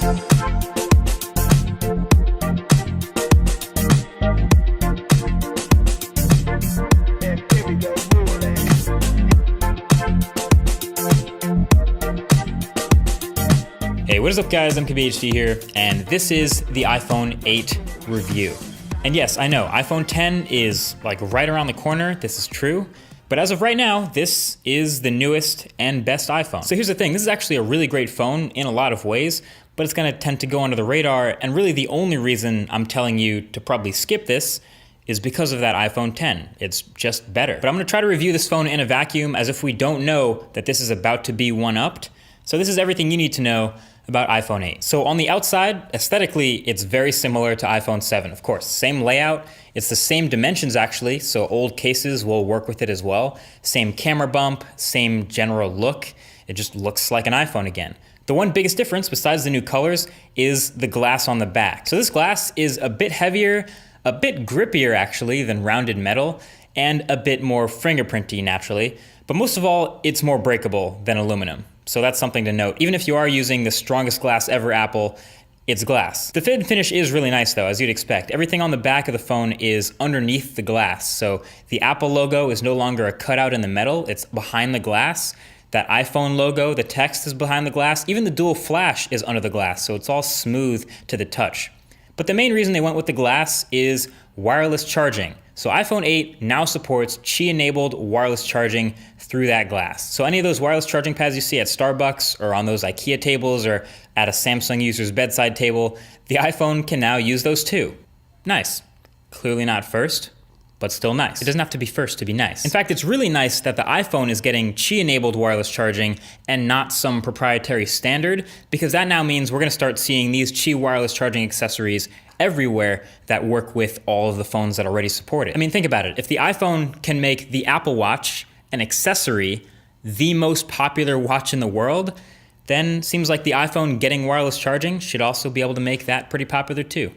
Hey, what is up guys, I'm KBHD here, and this is the iPhone 8 review. And yes, I know, iPhone 10 is like right around the corner, this is true, but as of right now, this is the newest and best iPhone. So here's the thing, this is actually a really great phone in a lot of ways, but it's gonna tend to go under the radar, and really the only reason I'm telling you to probably skip this is because of that iPhone 10. It's just better. But I'm gonna try to review this phone in a vacuum as if we don't know that this is about to be one-upped. So this is everything you need to know about iPhone 8. So on the outside, aesthetically, it's very similar to iPhone 7, of course. Same layout, it's the same dimensions actually, so old cases will work with it as well. Same camera bump, same general look. It just looks like an iPhone again. The one biggest difference, besides the new colors, is the glass on the back. So this glass is a bit heavier, a bit grippier actually than rounded metal, and a bit more fingerprinty naturally. But most of all, it's more breakable than aluminum. So that's something to note. Even if you are using the strongest glass ever Apple, it's glass. The fit and finish is really nice though, as you'd expect. Everything on the back of the phone is underneath the glass. So the Apple logo is no longer a cutout in the metal, it's behind the glass. That iPhone logo, the text is behind the glass. Even the dual flash is under the glass, so it's all smooth to the touch. But the main reason they went with the glass is wireless charging. So iPhone 8 now supports Qi-enabled wireless charging through that glass. So any of those wireless charging pads you see at Starbucks or on those IKEA tables or at a Samsung user's bedside table, the iPhone can now use those too. Nice. Clearly not first, but still nice. It doesn't have to be first to be nice. In fact, it's really nice that the iPhone is getting Qi-enabled wireless charging and not some proprietary standard, because that now means we're gonna start seeing these Qi wireless charging accessories everywhere that work with all of the phones that already support it. I mean, think about it. If the iPhone can make the Apple Watch an accessory, the most popular watch in the world, then seems like the iPhone getting wireless charging should also be able to make that pretty popular too.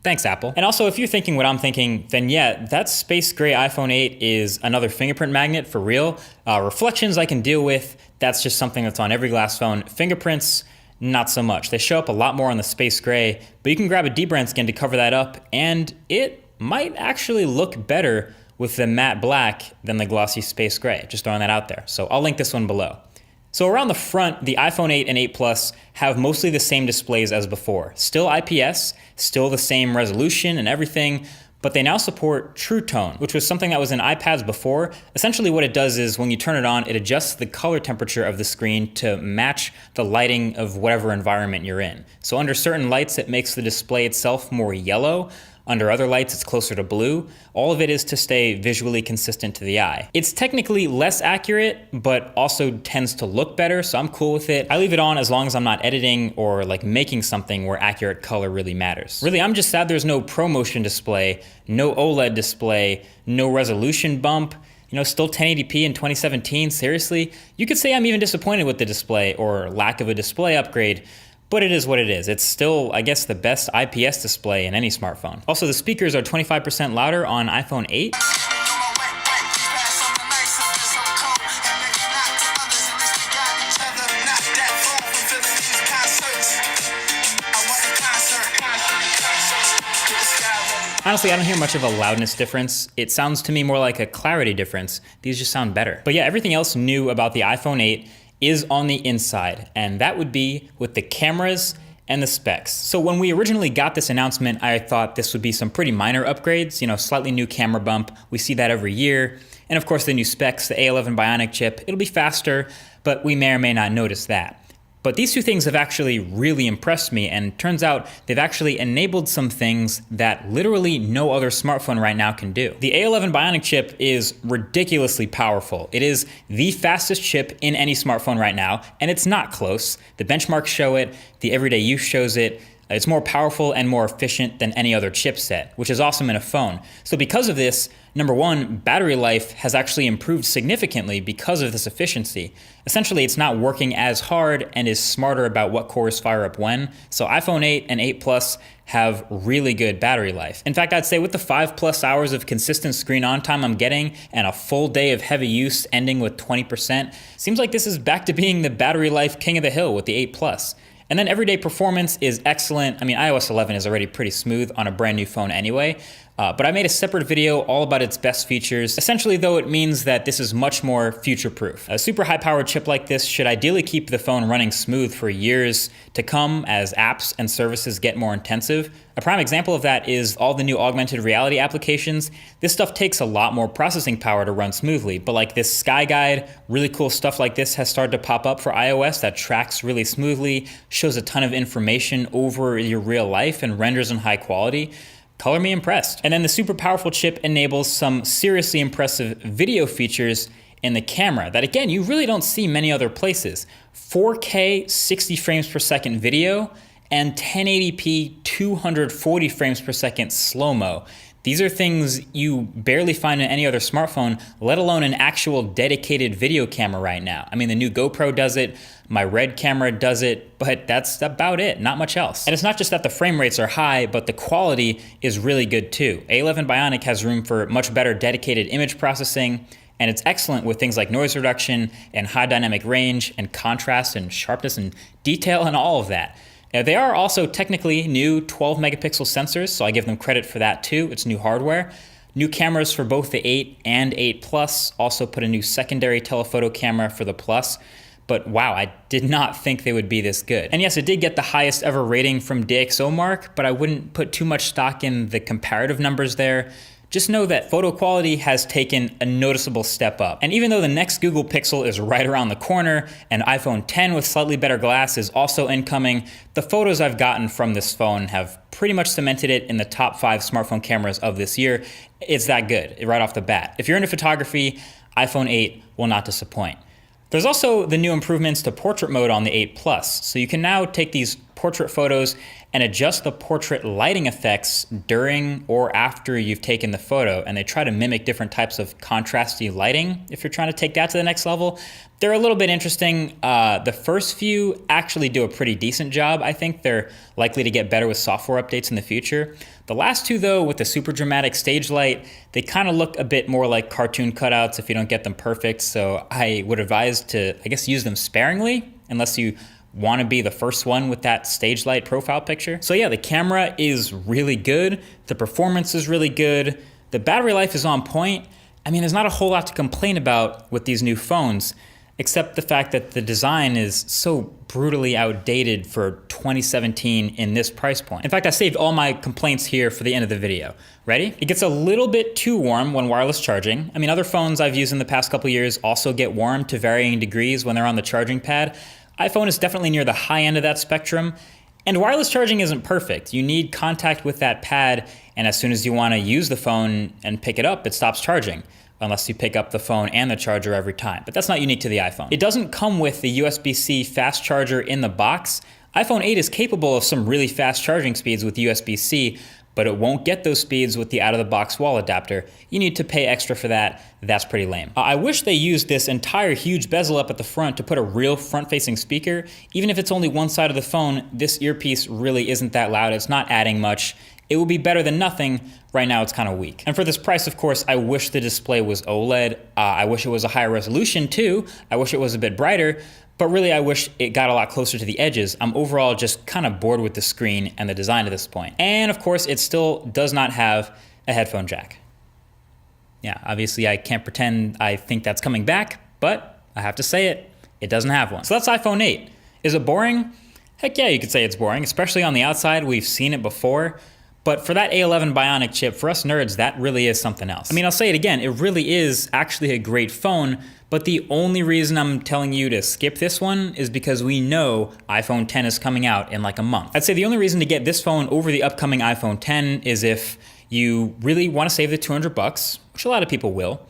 Thanks, Apple. And also, if you're thinking what I'm thinking, then yeah, that space gray iPhone 8 is another fingerprint magnet for real. Reflections I can deal with, that's just something that's on every glass phone. Fingerprints, not so much. They show up a lot more on the space gray, but you can grab a dbrand skin to cover that up, and it might actually look better with the matte black than the glossy space gray. Just throwing that out there. So I'll link this one below. So around the front, the iPhone 8 and 8 Plus have mostly the same displays as before. Still IPS, still the same resolution and everything, but they now support True Tone, which was something that was in iPads before. Essentially what it does is when you turn it on, it adjusts the color temperature of the screen to match the lighting of whatever environment you're in. So under certain lights, it makes the display itself more yellow. Under other lights, it's closer to blue. All of it is to stay visually consistent to the eye. It's technically less accurate, but also tends to look better, so I'm cool with it. I leave it on as long as I'm not editing or like making something where accurate color really matters. Really, I'm just sad there's no ProMotion display, no OLED display, no resolution bump. You know, still 1080p in 2017, seriously? You could say I'm even disappointed with the display or lack of a display upgrade, but it is what it is. It's still, I guess, the best IPS display in any smartphone. Also, the speakers are 25% louder on iPhone 8. Honestly, I don't hear much of a loudness difference. It sounds to me more like a clarity difference. These just sound better. But yeah, everything else new about the iPhone 8 is on the inside, and that would be with the cameras and the specs. So when we originally got this announcement, I thought this would be some pretty minor upgrades, you know, slightly new camera bump. We see that every year. And of course the new specs, the A11 Bionic chip, it'll be faster, but we may or may not notice that. But these two things have actually really impressed me, and turns out they've actually enabled some things that literally no other smartphone right now can do. The A11 Bionic chip is ridiculously powerful. It is the fastest chip in any smartphone right now, and it's not close. The benchmarks show it, the everyday use shows it. It's more powerful and more efficient than any other chipset, which is awesome in a phone. So because of this, number one, battery life has actually improved significantly because of this efficiency. Essentially, it's not working as hard and is smarter about what cores fire up when. So iPhone 8 and 8 Plus have really good battery life. In fact, I'd say with the 5+ hours of consistent screen on time I'm getting and a full day of heavy use ending with 20%, seems like this is back to being the battery life king of the hill with the 8 Plus. And then everyday performance is excellent. I mean, iOS 11 is already pretty smooth on a brand new phone anyway, but I made a separate video all about its best features. Essentially, though, it means that this is much more future-proof. A super high-powered chip like this should ideally keep the phone running smooth for years to come as apps and services get more intensive. A prime example of that is all the new augmented reality applications. This stuff takes a lot more processing power to run smoothly, but like this Sky Guide, really cool stuff like this has started to pop up for iOS that tracks really smoothly, shows a ton of information over your real life, and renders in high quality. Color me impressed. And then the super powerful chip enables some seriously impressive video features in the camera that, again, you really don't see many other places. 4K 60 frames per second video and 1080p 240 frames per second slow-mo. These are things you barely find in any other smartphone, let alone an actual dedicated video camera right now. I mean, the new GoPro does it, my Red camera does it, but that's about it, not much else. And it's not just that the frame rates are high, but the quality is really good too. A11 Bionic has room for much better dedicated image processing, and it's excellent with things like noise reduction and high dynamic range and contrast and sharpness and detail and all of that. Now, they are also technically new 12 megapixel sensors, so I give them credit for that too. It's new hardware. New cameras for both the 8 and 8 Plus, also put a new secondary telephoto camera for the Plus. But wow, I did not think they would be this good. And yes, it did get the highest ever rating from DxOMark, but I wouldn't put too much stock in the comparative numbers there. Just know that photo quality has taken a noticeable step up. And even though the next Google Pixel is right around the corner and iPhone 10 with slightly better glass is also incoming, the photos I've gotten from this phone have pretty much cemented it in the top 5 smartphone cameras of this year. It's that good right off the bat. If you're into photography, iPhone 8 will not disappoint. There's also the new improvements to portrait mode on the 8 Plus. So you can now take these portrait photos and adjust the portrait lighting effects during or after you've taken the photo. And they try to mimic different types of contrasty lighting if you're trying to take that to the next level. They're a little bit interesting. The first few actually do a pretty decent job. I think they're likely to get better with software updates in the future. The last two, though, with the super dramatic stage light, they kind of look a bit more like cartoon cutouts if you don't get them perfect. So I would advise to, I guess, use them sparingly unless you want to be the first one with that stage light profile picture. So yeah, the camera is really good. The performance is really good. The battery life is on point. I mean, there's not a whole lot to complain about with these new phones, except the fact that the design is so brutally outdated for 2017 in this price point. In fact, I saved all my complaints here for the end of the video. Ready? It gets a little bit too warm when wireless charging. I mean, other phones I've used in the past couple years also get warm to varying degrees when they're on the charging pad. iPhone is definitely near the high end of that spectrum. And wireless charging isn't perfect. You need contact with that pad, and as soon as you want to use the phone and pick it up, it stops charging, unless you pick up the phone and the charger every time. But that's not unique to the iPhone. It doesn't come with the USB-C fast charger in the box. iPhone 8 is capable of some really fast charging speeds with USB-C, but it won't get those speeds with the out-of-the-box wall adapter. You need to pay extra for that. That's pretty lame. I wish they used this entire huge bezel up at the front to put a real front-facing speaker. Even if it's only one side of the phone, this earpiece really isn't that loud. It's not adding much. It will be better than nothing. Right now, it's kind of weak. And for this price, of course, I wish the display was OLED. I wish it was a higher resolution too. I wish it was a bit brighter. But really, I wish it got a lot closer to the edges. I'm overall just kind of bored with the screen and the design at this point. And of course, it still does not have a headphone jack. Yeah, obviously I can't pretend I think that's coming back, but I have to say it, it doesn't have one. So that's iPhone 8. Is it boring? Heck yeah, you could say it's boring, especially on the outside. We've seen it before. But for that A11 Bionic chip, for us nerds, that really is something else. I mean, I'll say it again, it really is actually a great phone, but the only reason I'm telling you to skip this one is because we know iPhone 10 is coming out in like a month. I'd say the only reason to get this phone over the upcoming iPhone 10 is if you really want to save the $200, which a lot of people will,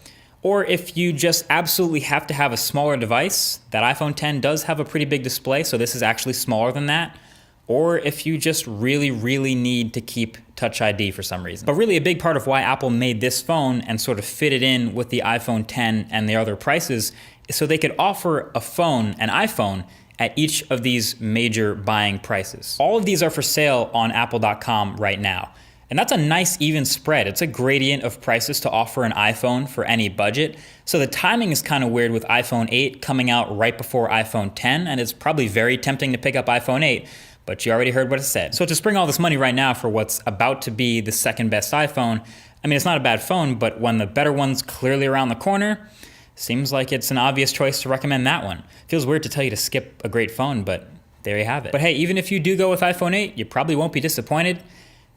or if you just absolutely have to have a smaller device. That iPhone 10 does have a pretty big display, so this is actually smaller than that. Or if you just really, really need to keep Touch ID for some reason. But really a big part of why Apple made this phone and sort of fit it in with the iPhone 10 and the other prices is so they could offer a phone, an iPhone, at each of these major buying prices. All of these are for sale on apple.com right now. And that's a nice even spread. It's a gradient of prices to offer an iPhone for any budget. So the timing is kind of weird with iPhone 8 coming out right before iPhone 10, and it's probably very tempting to pick up iPhone 8, but you already heard what it said. So to spring all this money right now for what's about to be the second best iPhone, I mean, it's not a bad phone, but when the better one's clearly around the corner, seems like it's an obvious choice to recommend that one. Feels weird to tell you to skip a great phone, but there you have it. But hey, even if you do go with iPhone 8, you probably won't be disappointed.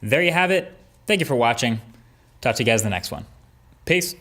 There you have it. Thank you for watching. Talk to you guys in the next one. Peace.